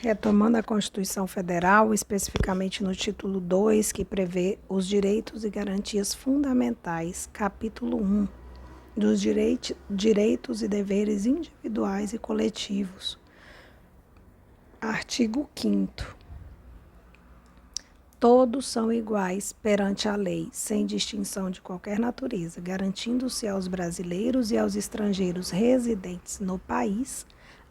Retomando a Constituição Federal, especificamente no título 2, que prevê os direitos e garantias fundamentais, capítulo 1, dos direitos e deveres individuais e coletivos. Artigo 5º. Todos são iguais perante a lei, sem distinção de qualquer natureza, garantindo-se aos brasileiros e aos estrangeiros residentes no país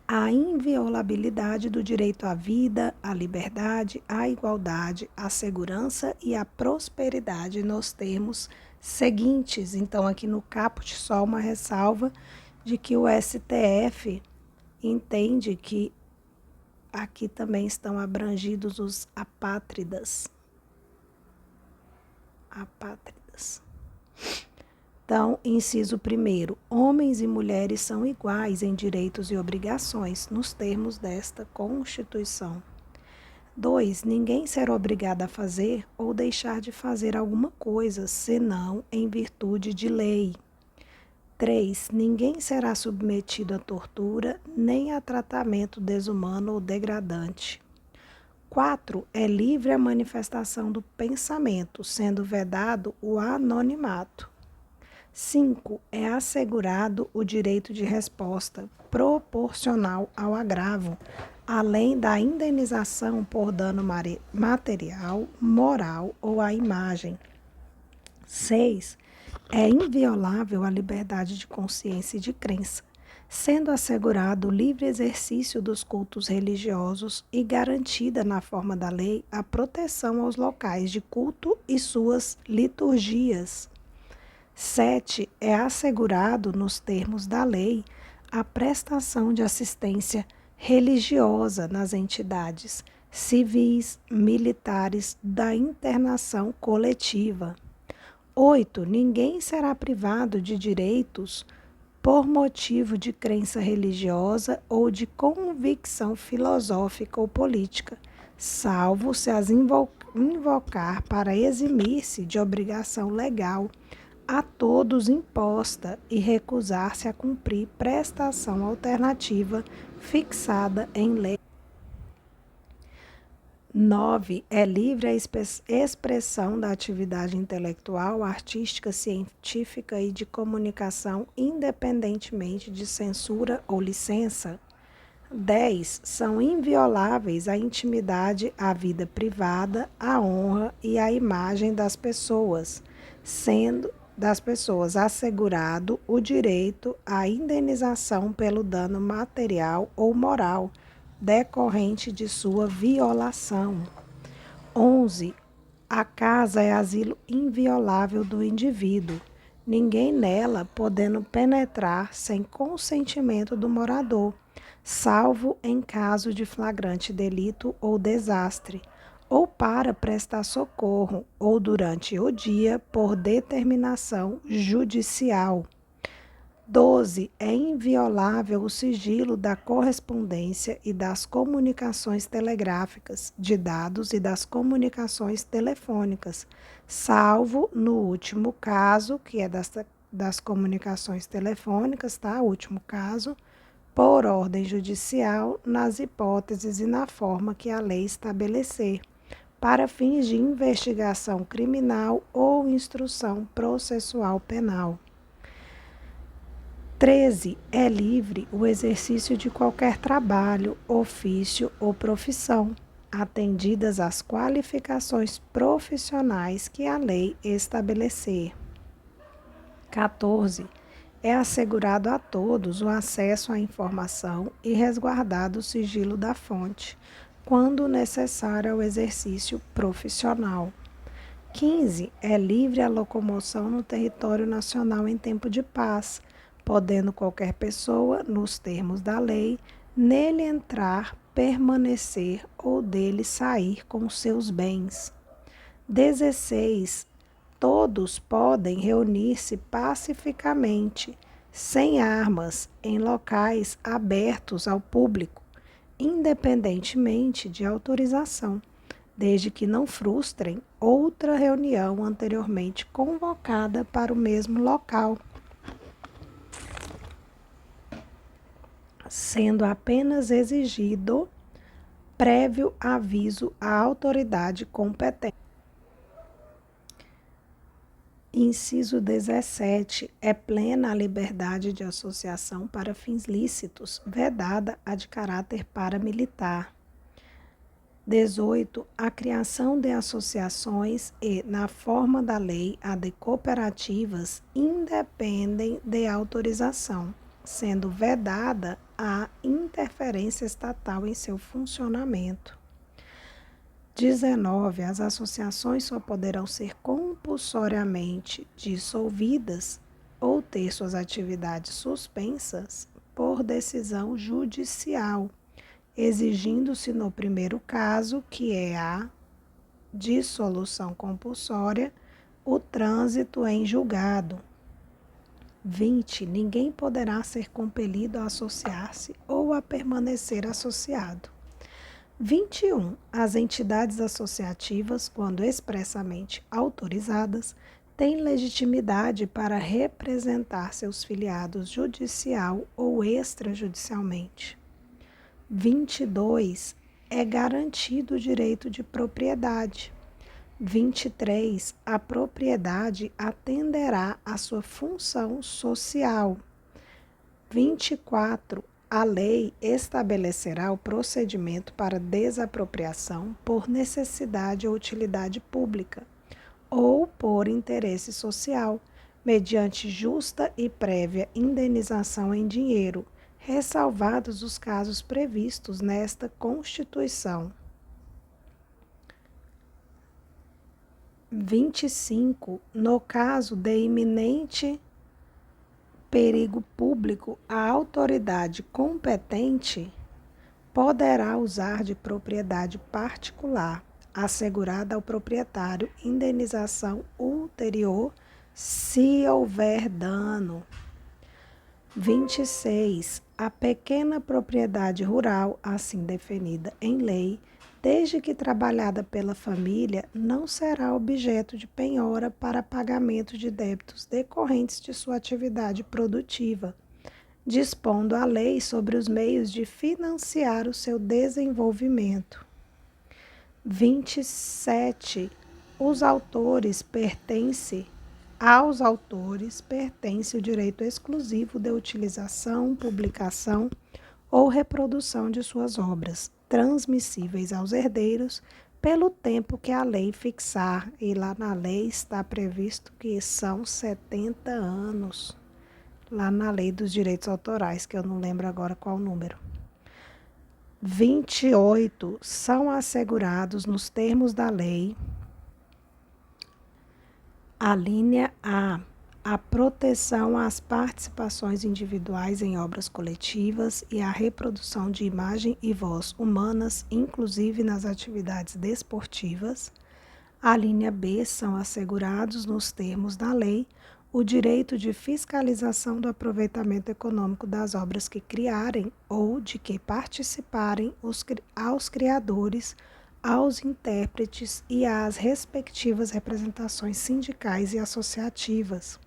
a inviolabilidade do direito à vida, à liberdade, à igualdade, à segurança e à prosperidade nos termos seguintes. Então, aqui no caput, só uma ressalva de que o STF entende que aqui também estão abrangidos os apátridas. Então, inciso 1º, homens e mulheres são iguais em direitos e obrigações, nos termos desta Constituição. 2, ninguém será obrigado a fazer ou deixar de fazer alguma coisa, senão em virtude de lei. 3, ninguém será submetido a tortura, nem a tratamento desumano ou degradante. 4, é livre a manifestação do pensamento, sendo vedado o anonimato. 5, é assegurado o direito de resposta proporcional ao agravo, além da indenização por dano material, moral ou à imagem. 6, é inviolável a liberdade de consciência e de crença, sendo assegurado o livre exercício dos cultos religiosos e garantida na forma da lei a proteção aos locais de culto e suas liturgias. 7, é assegurado nos termos da lei a prestação de assistência religiosa nas entidades civis, militares da internação coletiva. 8, ninguém será privado de direitos por motivo de crença religiosa ou de convicção filosófica ou política, salvo se as invocar para eximir-se de obrigação legal a todos imposta e recusar-se a cumprir prestação alternativa fixada em lei. 9, é livre a expressão da atividade intelectual, artística, científica e de comunicação, independentemente de censura ou licença. 10, são invioláveis a intimidade, a vida privada, a honra e a imagem das pessoas, sendo assegurado o direito à indenização pelo dano material ou moral decorrente de sua violação. 11, a casa é asilo inviolável do indivíduo, ninguém nela podendo penetrar sem consentimento do morador, salvo em caso de flagrante delito ou desastre, ou para prestar socorro, ou durante o dia por determinação judicial. 12, é inviolável o sigilo da correspondência e das comunicações telegráficas, de dados e das comunicações telefônicas, salvo no último caso, que é das comunicações telefônicas, tá? O último caso, por ordem judicial, nas hipóteses e na forma que a lei estabelecer, para fins de investigação criminal ou instrução processual penal. 13, é livre o exercício de qualquer trabalho, ofício ou profissão, atendidas as qualificações profissionais que a lei estabelecer. 14, é assegurado a todos o acesso à informação e resguardado o sigilo da fonte, quando necessário ao exercício profissional. 15, é livre a locomoção no território nacional em tempo de paz, podendo qualquer pessoa, nos termos da lei, nele entrar, permanecer ou dele sair com seus bens. 16, todos podem reunir-se pacificamente, sem armas, em locais abertos ao público, independentemente de autorização, desde que não frustrem outra reunião anteriormente convocada para o mesmo local, sendo apenas exigido prévio aviso à autoridade competente. Inciso 17. É plena a liberdade de associação para fins lícitos, vedada a de caráter paramilitar. 18. A criação de associações e, na forma da lei, a de cooperativas independem de autorização, sendo vedada a interferência estatal em seu funcionamento. 19. As associações só poderão ser compulsoriamente dissolvidas ou ter suas atividades suspensas por decisão judicial, exigindo-se no primeiro caso, que é a dissolução compulsória, o trânsito em julgado. 20. Ninguém poderá ser compelido a associar-se ou a permanecer associado. 21. As entidades associativas, quando expressamente autorizadas, têm legitimidade para representar seus filiados judicial ou extrajudicialmente. 22. É garantido o direito de propriedade. 23. A propriedade atenderá à sua função social. 24. A lei estabelecerá o procedimento para desapropriação por necessidade ou utilidade pública ou por interesse social, mediante justa e prévia indenização em dinheiro, ressalvados os casos previstos nesta Constituição. 25. No caso de iminente perigo público, a autoridade competente poderá usar de propriedade particular, assegurada ao proprietário indenização ulterior, se houver dano. 26. A pequena propriedade rural, assim definida em lei, desde que trabalhada pela família, não será objeto de penhora para pagamento de débitos decorrentes de sua atividade produtiva, dispondo a lei sobre os meios de financiar o seu desenvolvimento. 27. Aos autores pertence o direito exclusivo de utilização, publicação ou reprodução de suas obras, transmissíveis aos herdeiros pelo tempo que a lei fixar, e lá na lei está previsto que são 70 anos, lá na lei dos direitos autorais, que eu não lembro agora qual o número. 28. São assegurados nos termos da lei: a linha A proteção às participações individuais em obras coletivas e a reprodução de imagem e voz humanas, inclusive nas atividades desportivas. A linha B são assegurados nos termos da lei o direito de fiscalização do aproveitamento econômico das obras que criarem ou de que participarem aos criadores, aos intérpretes e às respectivas representações sindicais e associativas.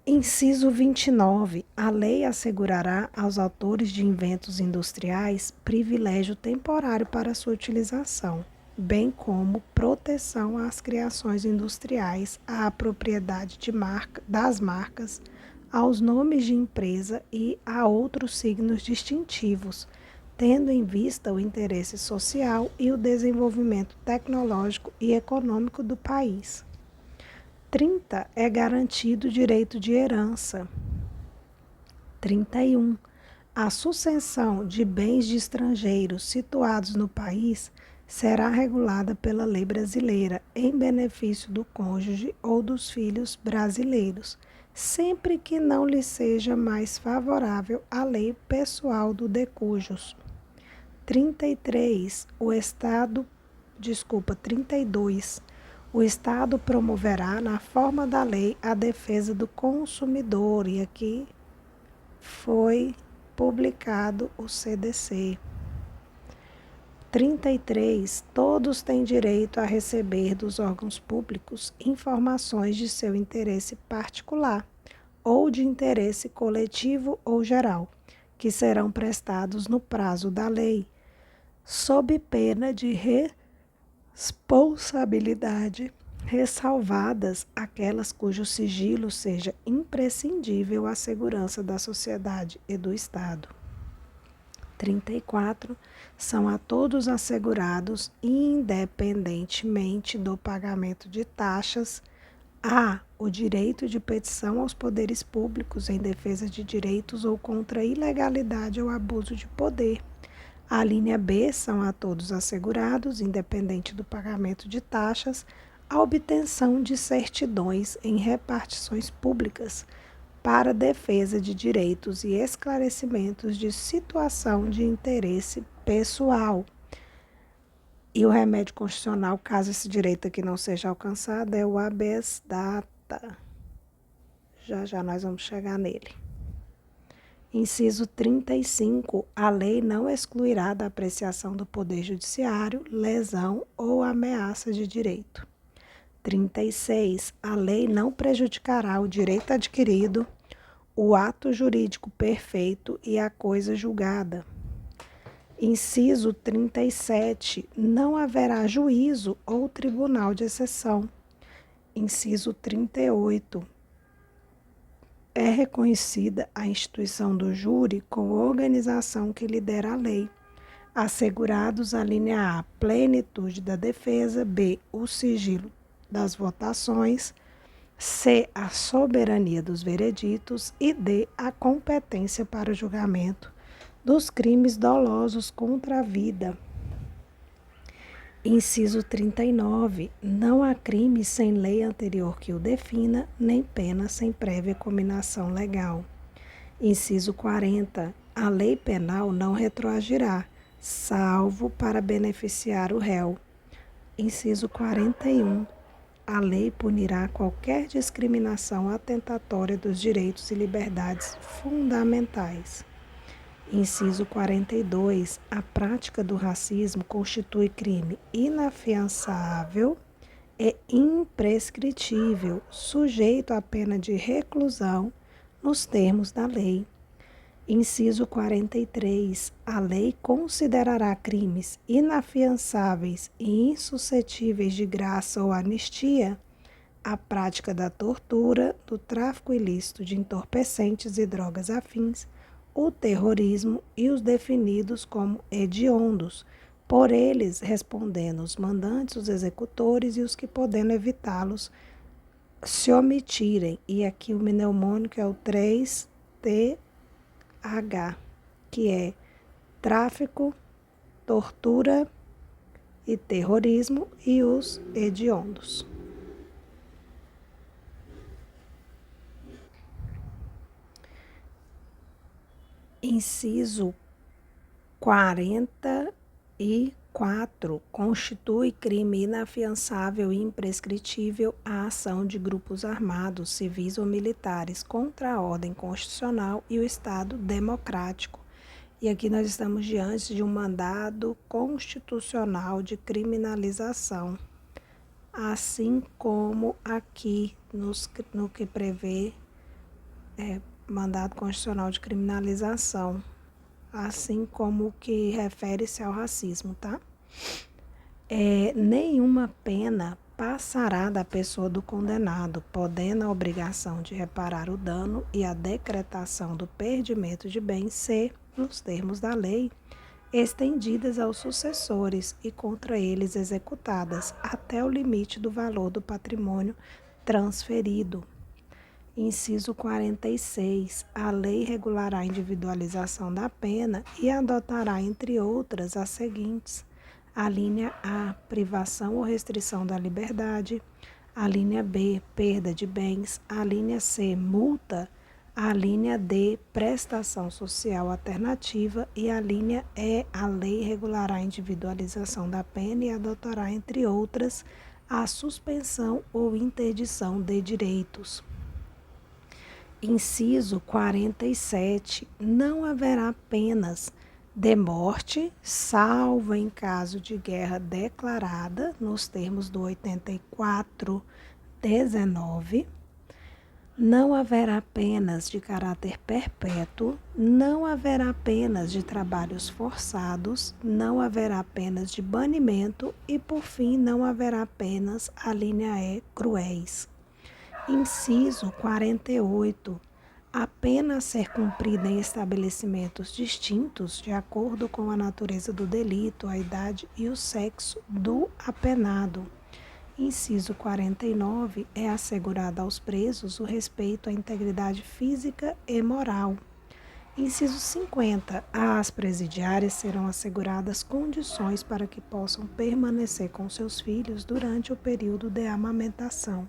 Inciso 29. A lei assegurará aos autores de inventos industriais privilégio temporário para sua utilização, bem como proteção às criações industriais, à propriedade das marcas, aos nomes de empresa e a outros signos distintivos, tendo em vista o interesse social e o desenvolvimento tecnológico e econômico do país. 30. É garantido o direito de herança. 31. A sucessão de bens de estrangeiros situados no país será regulada pela lei brasileira em benefício do cônjuge ou dos filhos brasileiros, sempre que não lhe seja mais favorável a lei pessoal do decujus. 32. O Estado promoverá, na forma da lei, a defesa do consumidor, e aqui foi publicado o CDC. 33. Todos têm direito a receber dos órgãos públicos informações de seu interesse particular ou de interesse coletivo ou geral, que serão prestados no prazo da lei, sob pena de responsabilidade, ressalvadas aquelas cujo sigilo seja imprescindível à segurança da sociedade e do Estado. 34. São a todos assegurados, independentemente do pagamento de taxas, a. O direito de petição aos poderes públicos em defesa de direitos ou contra a ilegalidade ou abuso de poder. A linha B são a todos assegurados, independente do pagamento de taxas, a obtenção de certidões em repartições públicas para defesa de direitos e esclarecimentos de situação de interesse pessoal. E o remédio constitucional, caso esse direito aqui não seja alcançado, é o habeas data. Já nós vamos chegar nele. Inciso 35. A lei não excluirá da apreciação do Poder Judiciário lesão ou ameaça de direito. 36. A lei não prejudicará o direito adquirido, o ato jurídico perfeito e a coisa julgada. Inciso 37. Não haverá juízo ou tribunal de exceção. Inciso 38. É reconhecida a instituição do júri como organização que lidera a lei, assegurados a linha A, plenitude da defesa, B, o sigilo das votações, C, a soberania dos vereditos e D, a competência para o julgamento dos crimes dolosos contra a vida. Inciso 39. Não há crime sem lei anterior que o defina, nem pena sem prévia cominação legal. Inciso 40. A lei penal não retroagirá, salvo para beneficiar o réu. Inciso 41. A lei punirá qualquer discriminação atentatória dos direitos e liberdades fundamentais. Inciso 42. A prática do racismo constitui crime inafiançável e imprescritível, sujeito à pena de reclusão nos termos da lei. Inciso 43. A lei considerará crimes inafiançáveis e insuscetíveis de graça ou anistia a prática da tortura, do tráfico ilícito de entorpecentes e drogas afins, o terrorismo e os definidos como hediondos, por eles respondendo os mandantes, os executores e os que podendo evitá-los se omitirem. E aqui o mnemônico é o 3TH, que é tráfico, tortura e terrorismo e os hediondos. Inciso 44. Constitui crime inafiançável e imprescritível a ação de grupos armados, civis ou militares contra a ordem constitucional e o Estado democrático. E aqui nós estamos diante de um mandado constitucional de criminalização, assim como aqui no que prevê mandado constitucional de criminalização, assim como o que refere-se ao racismo, tá? Nenhuma pena passará da pessoa do condenado, podendo a obrigação de reparar o dano e a decretação do perdimento de bens ser, nos termos da lei, estendidas aos sucessores e contra eles executadas até o limite do valor do patrimônio transferido. Inciso 46. A lei regulará a individualização da pena e adotará, entre outras, as seguintes: a linha A, privação ou restrição da liberdade; a linha B, perda de bens; a linha C, multa; a linha D, prestação social alternativa; e a linha E, a lei regulará a individualização da pena e adotará, entre outras, a suspensão ou interdição de direitos. Inciso 47. Não haverá penas de morte, salvo em caso de guerra declarada, nos termos do 84-19, Não haverá penas de caráter perpétuo, não haverá penas de trabalhos forçados, não haverá penas de banimento e, por fim, não haverá penas, a linha E, cruéis. Inciso 48. A pena a ser cumprida em estabelecimentos distintos, de acordo com a natureza do delito, a idade e o sexo do apenado. Inciso 49. É assegurado aos presos o respeito à integridade física e moral. Inciso 50. Às presidiárias serão asseguradas condições para que possam permanecer com seus filhos durante o período de amamentação.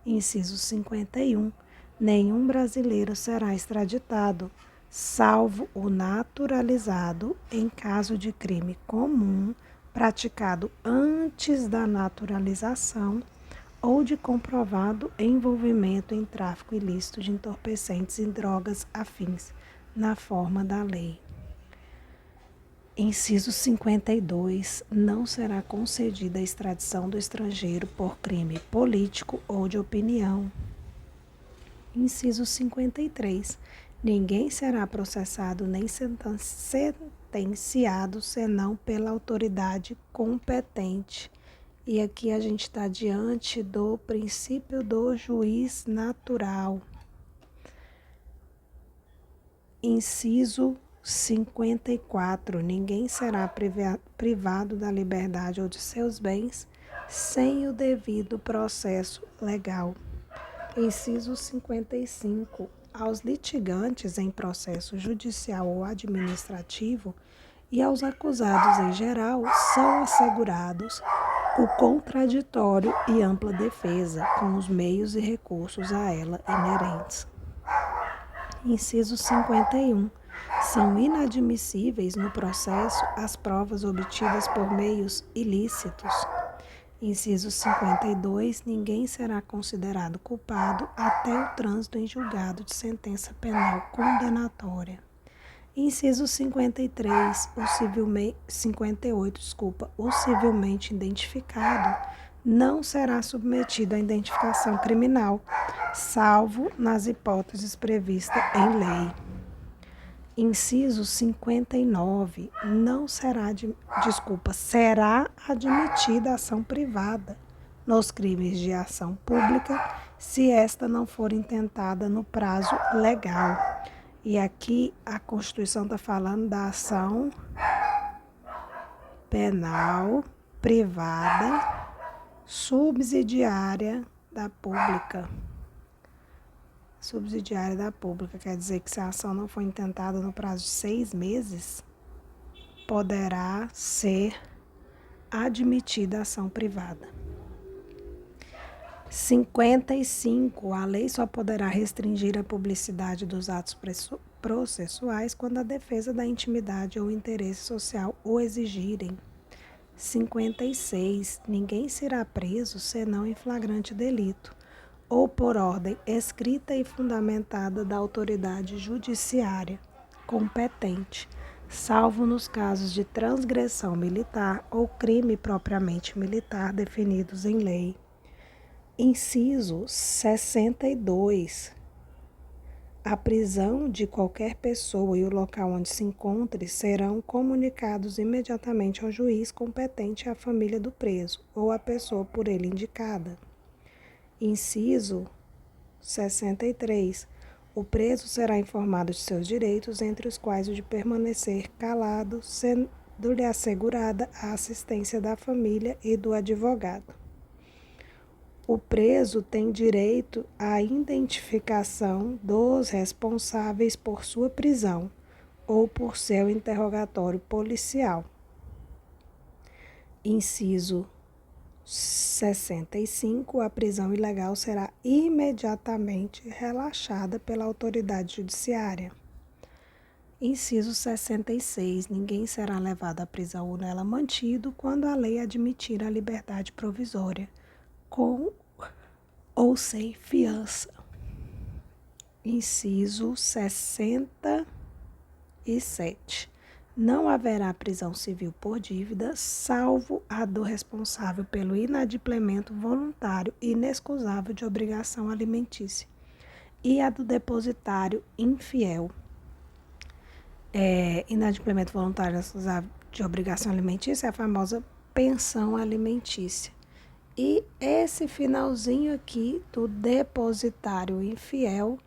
Inciso 51. Nenhum brasileiro será extraditado, salvo o naturalizado, em caso de crime comum praticado antes da naturalização ou de comprovado envolvimento em tráfico ilícito de entorpecentes e drogas afins, na forma da lei. Inciso 52. Não será concedida a extradição do estrangeiro por crime político ou de opinião. Inciso 53. Ninguém será processado nem sentenciado senão pela autoridade competente. E aqui a gente está diante do princípio do juiz natural. Inciso 54. Ninguém será privado da liberdade ou de seus bens sem o devido processo legal. Inciso 55. Aos litigantes em processo judicial ou administrativo e aos acusados em geral são assegurados o contraditório e ampla defesa, com os meios e recursos a ela inerentes. Inciso 51. São inadmissíveis no processo as provas obtidas por meios ilícitos. Inciso 52. Ninguém será considerado culpado até o trânsito em julgado de sentença penal condenatória. Inciso 53. 58. O civilmente identificado não será submetido à identificação criminal, salvo nas hipóteses previstas em lei. Inciso 59. Será admitida ação privada nos crimes de ação pública, se esta não for intentada no prazo legal. E aqui a Constituição está falando da ação penal privada subsidiária da pública. Subsidiária da pública quer dizer que se a ação não for intentada no prazo de 6 meses, poderá ser admitida a ação privada. 55. A lei só poderá restringir a publicidade dos atos processuais quando a defesa da intimidade ou interesse social o exigirem. 56. Ninguém será preso senão em flagrante delito ou por ordem escrita e fundamentada da autoridade judiciária competente, salvo nos casos de transgressão militar ou crime propriamente militar definidos em lei. Inciso 62. A prisão de qualquer pessoa e o local onde se encontre serão comunicados imediatamente ao juiz competente e à família do preso ou à pessoa por ele indicada. Inciso 63. O preso será informado de seus direitos, entre os quais o de permanecer calado, sendo-lhe assegurada a assistência da família e do advogado. O preso tem direito à identificação dos responsáveis por sua prisão ou por seu interrogatório policial. Inciso 65. A prisão ilegal será imediatamente relaxada pela autoridade judiciária. Inciso 66. Ninguém será levado à prisão ou nela mantido quando a lei admitir a liberdade provisória, com ou sem fiança. Inciso 67. Não haverá prisão civil por dívida, salvo a do responsável pelo inadimplemento voluntário e inexcusável de obrigação alimentícia, e a do depositário infiel. Inadimplemento voluntário de obrigação alimentícia é a famosa pensão alimentícia. E esse finalzinho aqui do depositário infiel,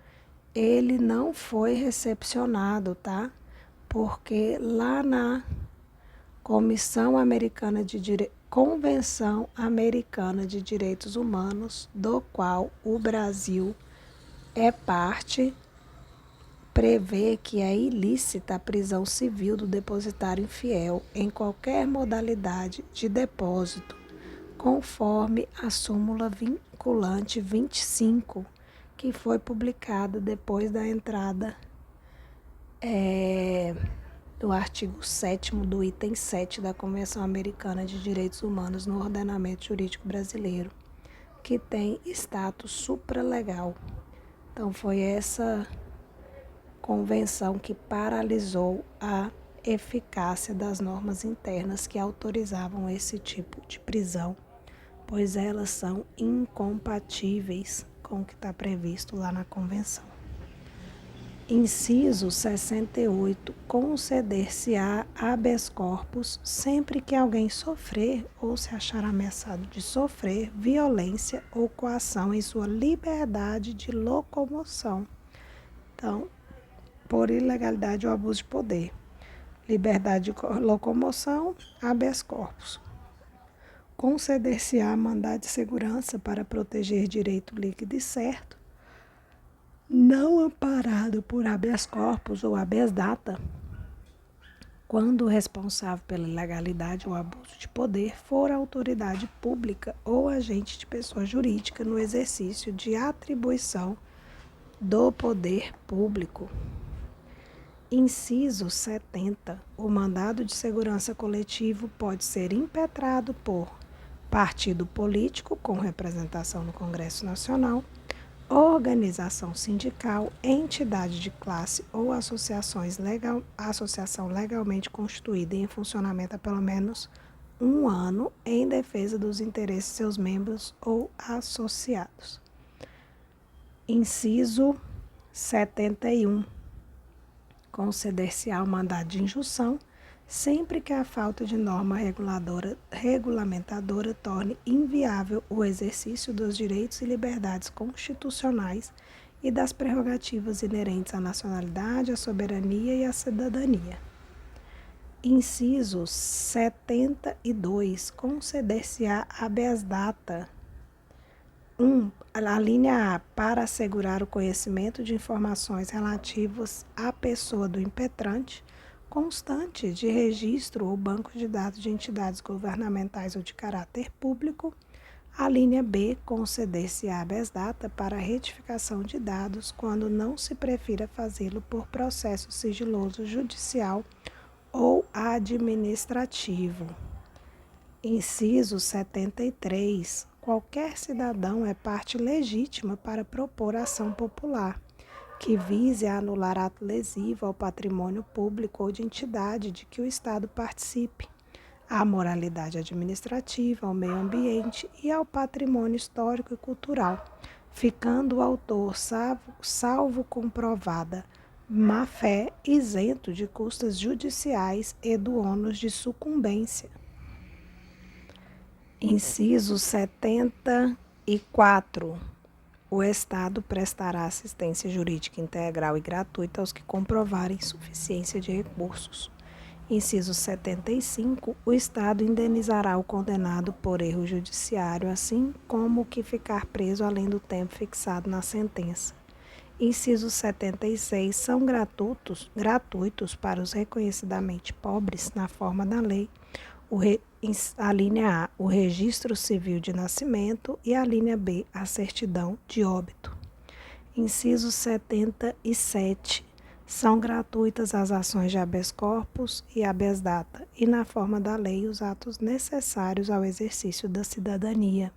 ele não foi recepcionado, tá? Porque lá na Convenção Americana de Direitos Humanos, do qual o Brasil é parte, prevê que é ilícita a prisão civil do depositário infiel em qualquer modalidade de depósito, conforme a súmula vinculante 25, que foi publicada depois da entrada do artigo 7º do item 7 da Convenção Americana de Direitos Humanos no ordenamento jurídico brasileiro, que tem status supralegal. Então, foi essa convenção que paralisou a eficácia das normas internas que autorizavam esse tipo de prisão, pois elas são incompatíveis com o que está previsto lá na convenção. Inciso 68. Conceder-se-á habeas corpus sempre que alguém sofrer ou se achar ameaçado de sofrer violência ou coação em sua liberdade de locomoção. Então, por ilegalidade ou abuso de poder. Liberdade de locomoção, habeas corpus. Conceder-se-á mandado de segurança para proteger direito líquido e certo, não amparado por habeas corpus ou habeas data, quando o responsável pela ilegalidade ou abuso de poder for autoridade pública ou agente de pessoa jurídica no exercício de atribuição do poder público. Inciso 70. O mandado de segurança coletivo pode ser impetrado por partido político com representação no Congresso Nacional, organização sindical, entidade de classe ou associação legalmente constituída e em funcionamento há pelo menos 1 ano em defesa dos interesses de seus membros ou associados. Inciso 71. Conceder-se-á o mandado de injunção sempre que a falta de norma regulamentadora torne inviável o exercício dos direitos e liberdades constitucionais e das prerrogativas inerentes à nacionalidade, à soberania e à cidadania. Inciso 72. Conceder-se-á habeas data. 1. A linha A, para assegurar o conhecimento de informações relativas à pessoa do impetrante, constante de registro ou banco de dados de entidades governamentais ou de caráter público. A linha B, conceder-se habeas data para retificação de dados quando não se prefira fazê-lo por processo sigiloso judicial ou administrativo. Inciso 73. Qualquer cidadão é parte legítima para propor ação popular que vise a anular ato lesivo ao patrimônio público ou de entidade de que o Estado participe, à moralidade administrativa, ao meio ambiente e ao patrimônio histórico e cultural, ficando o autor, salvo comprovada má-fé, isento de custas judiciais e do ônus de sucumbência. Inciso 74. O Estado prestará assistência jurídica integral e gratuita aos que comprovarem suficiência de recursos. Inciso 75. O Estado indenizará o condenado por erro judiciário, assim como o que ficar preso além do tempo fixado na sentença. Inciso 76. São gratuitos para os reconhecidamente pobres, na forma da lei, a linha A, o registro civil de nascimento, e a linha B, a certidão de óbito. Inciso 77. São gratuitas as ações de habeas corpus e habeas data, e na forma da lei os atos necessários ao exercício da cidadania.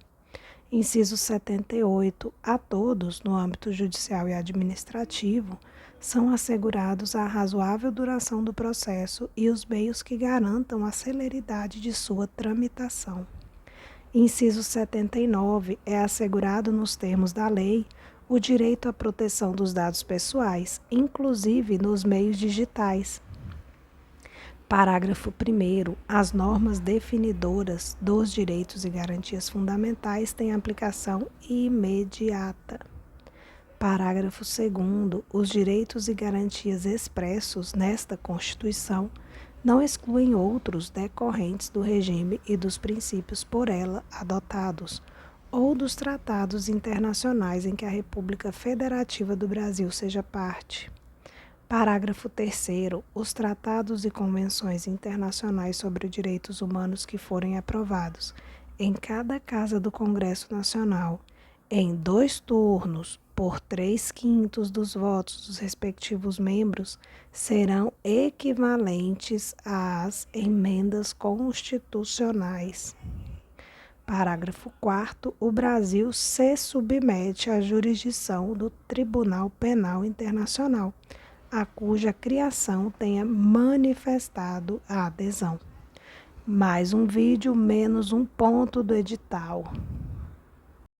Inciso 78. A todos, no âmbito judicial e administrativo, são assegurados a razoável duração do processo e os meios que garantam a celeridade de sua tramitação. Inciso 79. É assegurado nos termos da lei o direito à proteção dos dados pessoais, inclusive nos meios digitais. Parágrafo 1º. As normas definidoras dos direitos e garantias fundamentais têm aplicação imediata. Parágrafo 2º. Os direitos e garantias expressos nesta Constituição não excluem outros decorrentes do regime e dos princípios por ela adotados, ou dos tratados internacionais em que a República Federativa do Brasil seja parte. Parágrafo 3º. Os tratados e convenções internacionais sobre direitos humanos que forem aprovados em cada Casa do Congresso Nacional, em 2 turnos, por 3/5 dos votos dos respectivos membros, serão equivalentes às emendas constitucionais. Parágrafo 4º. O Brasil se submete à jurisdição do Tribunal Penal Internacional, a cuja criação tenha manifestado a adesão. Mais um vídeo, menos um ponto do edital.